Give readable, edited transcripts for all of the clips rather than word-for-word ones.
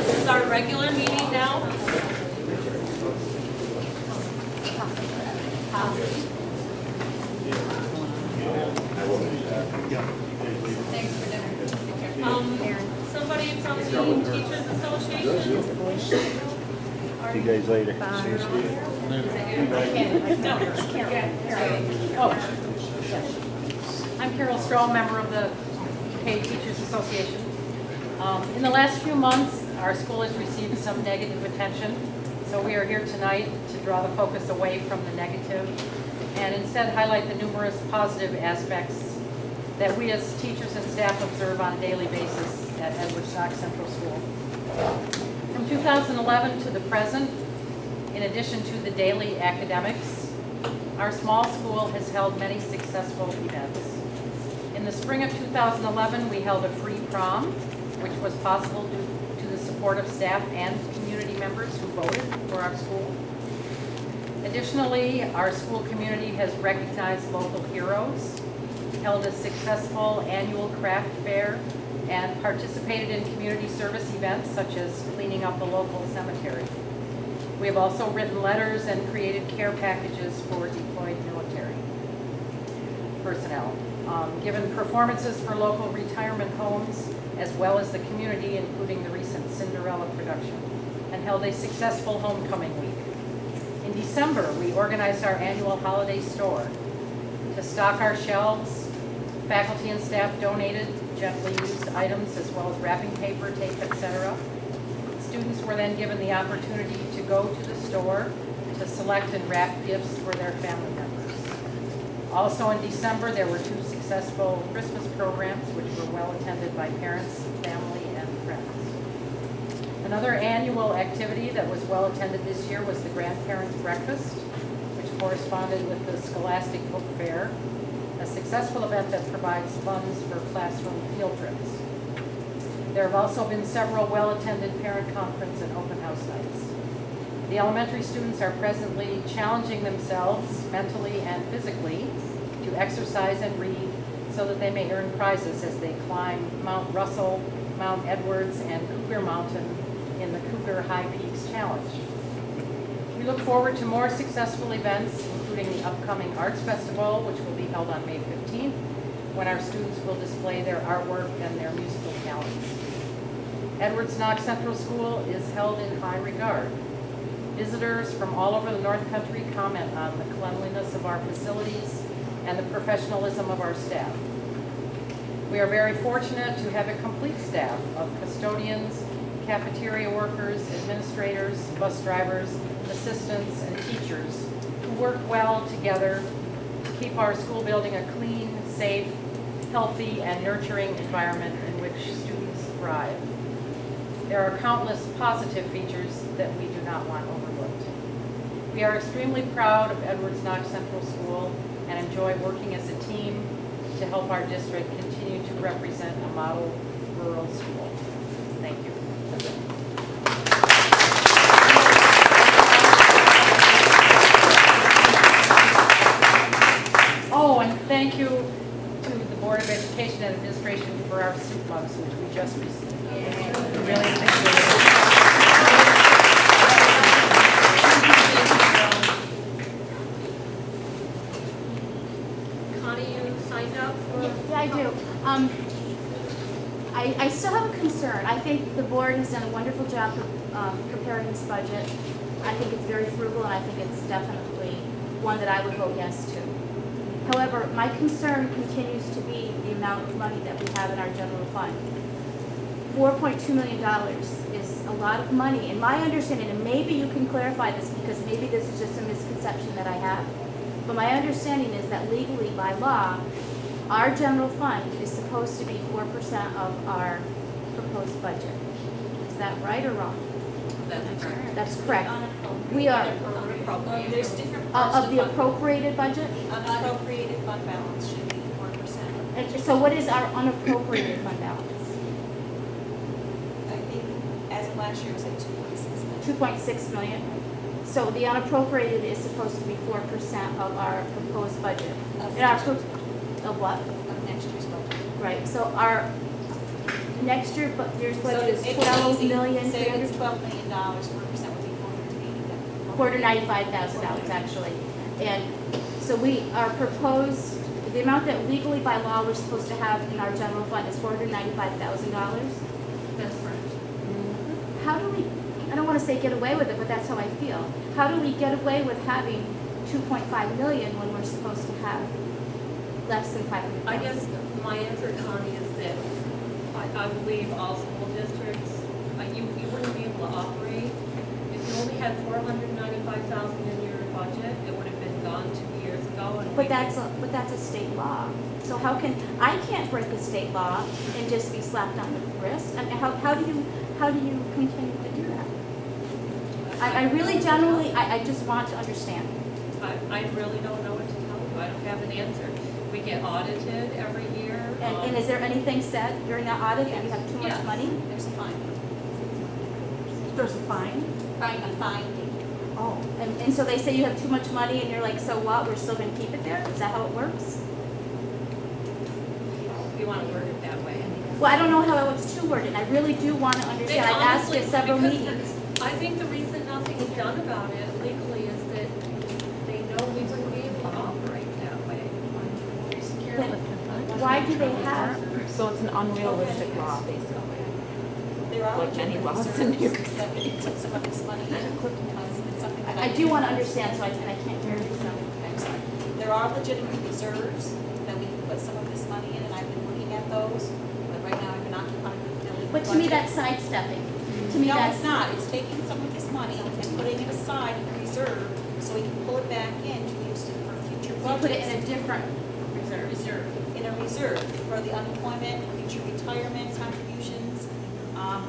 This is our regular meeting now. Thanks for dinner. Somebody from the Teachers Association? See you guys later. I'm Carol Stroh, member of the UK Teachers Association. In the last few months, our school has received some negative attention, so we are here tonight to draw the focus away from the negative and instead highlight the numerous positive aspects that we as teachers and staff observe on a daily basis at Edwards Knox Central School. From 2011 to the present, in addition to the daily academics, our small school has held many successful events. In the spring of 2011, we held a free prom, which was possible due to the support of staff and community members who voted for our school. Additionally, our school community has recognized local heroes, held a successful annual craft fair, and participated in community service events such as cleaning up the local cemetery. We have also written letters and created care packages for deployed military personnel, given performances for local retirement homes as well as the community, including the recent Cinderella production, and held a successful homecoming week. In December, we organized our annual holiday store. To stock our shelves, faculty and staff donated gently used items as well as wrapping paper, tape, etc. Students were then given the opportunity to go to the store to select and wrap gifts for their family members. Also in December, there were 2 successful Christmas programs which were well attended by parents, family, and friends. Another annual activity that was well attended this year was the Grandparents' Breakfast, which corresponded with the Scholastic Book Fair, a successful event that provides funds for classroom field trips. There have also been several well-attended parent conference and open house nights. The elementary students are presently challenging themselves mentally and physically to exercise and read so that they may earn prizes as they climb Mount Russell, Mount Edwards, and Cougar Mountain in the Cougar High Peaks Challenge. We look forward to more successful events, including the upcoming Arts Festival, which will be held on May 15th, when our students will display their artwork and their musical talents. Edwards Knox Central School is held in high regard. Visitors from all over the North Country comment on the cleanliness of our facilities and the professionalism of our staff. We are very fortunate to have a complete staff of custodians, cafeteria workers, administrators, bus drivers, assistants, and teachers who work well together to keep our school building a clean, safe, healthy, and nurturing environment in which students thrive. There are countless positive features that we do not want overlooked. We are extremely proud of Edwards Knox Central School and enjoy working as a team to help our district continue to represent a model rural school. Thank you. Oh, and thank you to the Board of Education and Administration for our soup mugs, which we just received. We really appreciate it. Connie, you signed up for? Yeah, I do. I still have a concern. I think the board has done a wonderful job preparing this budget. I think it's very frugal, and I think it's definitely one that I would vote yes to. However, my concern continues to be the amount of money that we have in our general fund. $4.2 million is a lot of money. In my understanding, and maybe you can clarify this because maybe this is just a misconception that I have, but my understanding is that legally, by law, our general fund is supposed to be 4% of our proposed budget. Is that right or wrong? That's correct. That's correct. We are There's different of the appropriated budget. unappropriated fund balance should be 4%. And so what is our unappropriated fund balance? I think as of last year it was like 2.6 million. 2.6 million. So the unappropriated is supposed to be 4% of our proposed budget. Of And our next year's of what? Of next year's budget. Right. So next year's So budget is to make it 12 easy, million, say if it's $12 million, 4% would be $495,000 actually. And so our proposed, the amount that legally by law we're supposed to have in our general fund is $495,000. That's correct. How do we, I don't want to say get away with it, but that's how I feel. How do we get away with having 2.5 million when we're supposed to have less than 500,000? I guess my answer, Connie, is that I believe all school districts, you wouldn't be able to operate. If you only had 495,000 in your budget, it would have been gone 2 years ago. And But that's a state law. So how can, I can't break a state law and just be slapped on the wrist? I mean, how do you continue to do that? I really generally, I just want to understand. I really don't know what to tell you. I don't have an answer. We get audited every year. And is there anything said during that audit that you have too much Yes. money? There's a fine. There's a fine? A finding. Oh. And so they say you have too much money and you're like, so what, we're still gonna keep it there? Is that how it works? If you want to word it that way. Well, I don't know how it's too worded. I really do want to understand. I've asked Honestly, at several because meetings. I think the reason nothing's done about it legally is that they know we wouldn't be able to operate that way. But why do they have, So it's an unrealistic law. There are Like many legitimate laws in reserves New York that we can take some of this money in. It's something that I do want to understand, so I can't hear you, so. I'm sorry. There are legitimate reserves that we can put some of this money in, and I've been looking at those, but right now I've been occupied with building the But to me, budget. that's sidestepping. To me, No, that's. it's not. It's taking some of this money and putting it aside in a reserve, so we can pull it back in to use it for future You budgets. put it in a different reserve. In a reserve for the unemployment, future retirement contributions,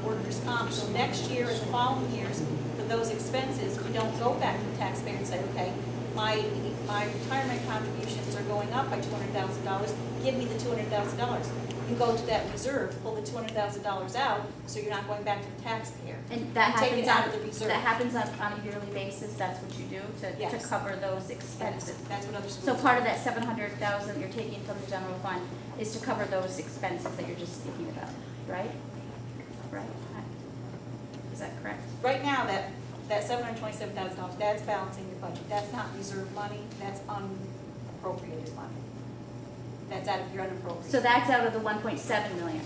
workers' comp. So next year and the following years, for those expenses, we don't go back to the taxpayer and say, okay, my retirement contributions are going up by $200,000, give me the $200,000. You go to that reserve, pull the $200,000 out, so you're not going back to the taxpayer. And that You take happens it out on, of the reserve. that happens on a yearly basis, that's what you do to Yes. cover those expenses. That's what other schools So do. part of that 700,000 you're taking from the general fund is to cover those expenses that you're just speaking about, right? Right? Is that correct? Right now, that $727,000, that's balancing your budget. That's not reserve money, that's unappropriated money. That's out of your unappropriated. So that's out of the 1.7 million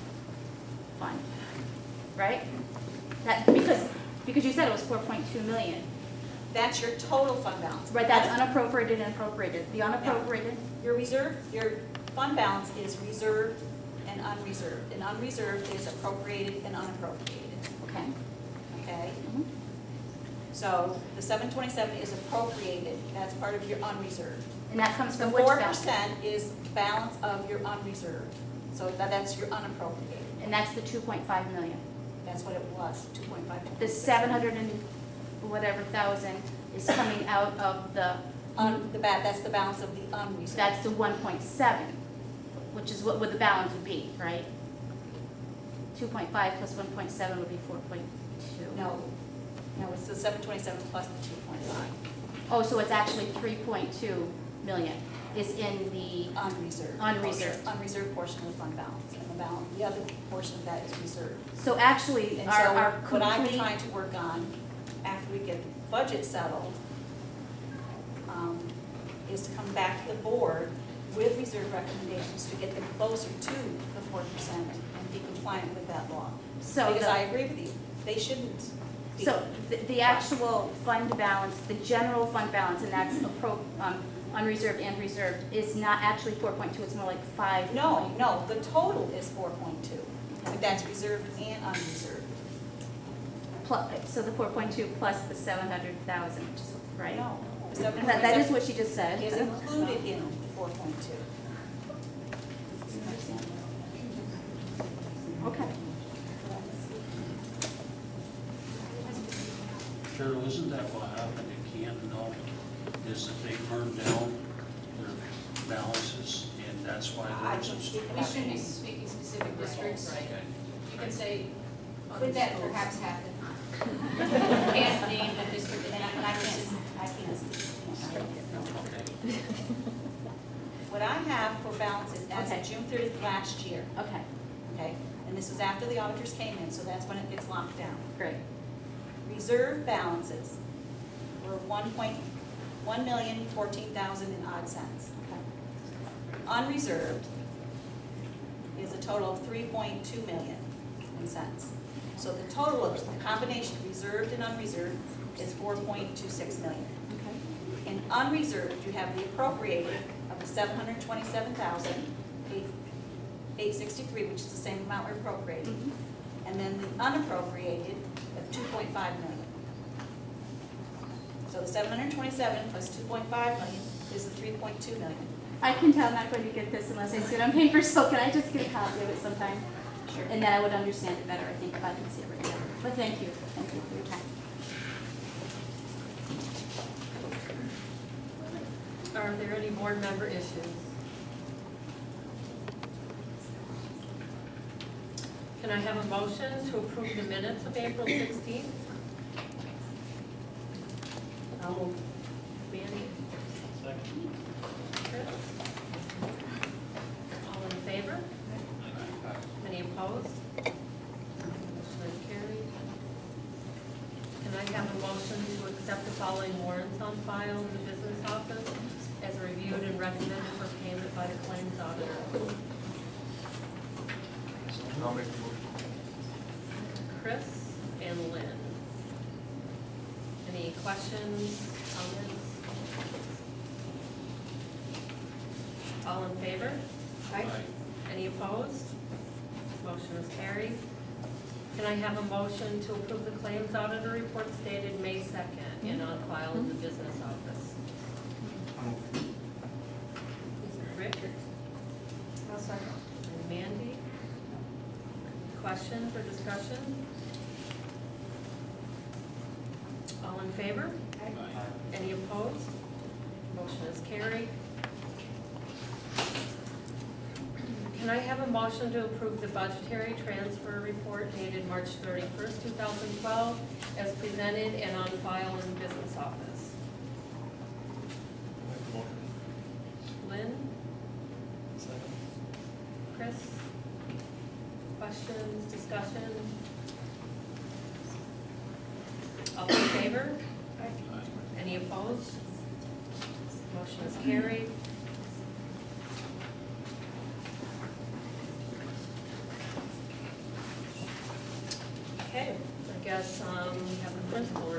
fund, right? That, because you said it was 4.2 million. That's your total fund balance. Right, that's unappropriated and appropriated. The unappropriated, Your reserve, your fund balance is reserved and unreserved. And unreserved is appropriated and unappropriated, okay. okay? Mhm. So the 727 is appropriated, that's part of your unreserved. And that comes The from which balance? 4% is balance of your unreserved. So that's your unappropriated. And that's the 2.5 million. That's what it was, 2.5. The 700 and whatever thousand is coming out of the, That's the balance of the unreserved. that's the 1.7, which is what the balance would be, right? 2.5 plus 1.7 would be 4.2. No, it's the 727 plus the 2.5. Oh, so it's actually 3.2 million is in the, Unreserved. Unreserved. Unreserved portion of the fund balance, and the other portion of that is reserved. so actually And our so what I'm complete, trying to work on after we get the budget settled is to come back to the board with reserve recommendations to get them closer to the 4% and be compliant with that law. so Because I the, agree with you, they shouldn't be. so the actual fund balance, the general fund balance, and that's unreserved and reserved, is not actually 4.2, it's more like 5. No, the total is 4.2, but that's reserved and unreserved. So the 4.2 plus the 700,000, which is, right? No, the That is 727 what she just said. is included in the 4.2. Okay. Cheryl, isn't that what happened in Canton, though, is that they burned down their balances, and that's why I there was can a... speak We about shouldn't be it. speaking specific districts. Okay. You can say. Could that schools. perhaps happen? You can't name the district. And I can't speak. Okay. What I have for balances as Okay. of June 30th last year, Okay. okay? and this was after the auditors came in, so that's when it gets locked down. Great. Reserve balances were 1,014,000 in odd cents. Unreserved is a total of 3.2 million in cents. So the total of the combination of reserved and unreserved is 4.26 million. In unreserved, you have the appropriated of the 727,863, which is the same amount we're appropriating, and then the unappropriated of 2.5 million. So the 727 plus 2.5 million is the 3.2 million. I can tell I'm not going to get this unless I see it on paper, so can I just get a copy of it sometime? Sure. And then I would understand it better, I think, if I can see it right now. But thank you for your time. Are there any board member issues? Can I have a motion to approve the minutes of April 16th? I'll move. Mandy? Chris? All in favor? Any opposed? Motion is carried. Can I have a motion to accept the following warrants on file in the business office as reviewed and recommended for payment by the claims auditor? I'll make the motion. Chris and Lynn. Any questions, comments? All in favor? Aye. Any opposed? Motion is carried. Can I have a motion to approve the claims auditor report dated May 2nd and on file in the business office? Is it Rick? I'll second. And Mandy? Questions or discussion? All in favor? Aye. Any opposed? Motion is carried. Can I have a motion to approve the budgetary transfer report dated March 31st, 2012, as presented and on file in the business office? I'll make the motion. Lynn? Second. Chris? Questions, discussion? All in favor? Aye. Any opposed? Motion is carried. Okay, I guess we have the principal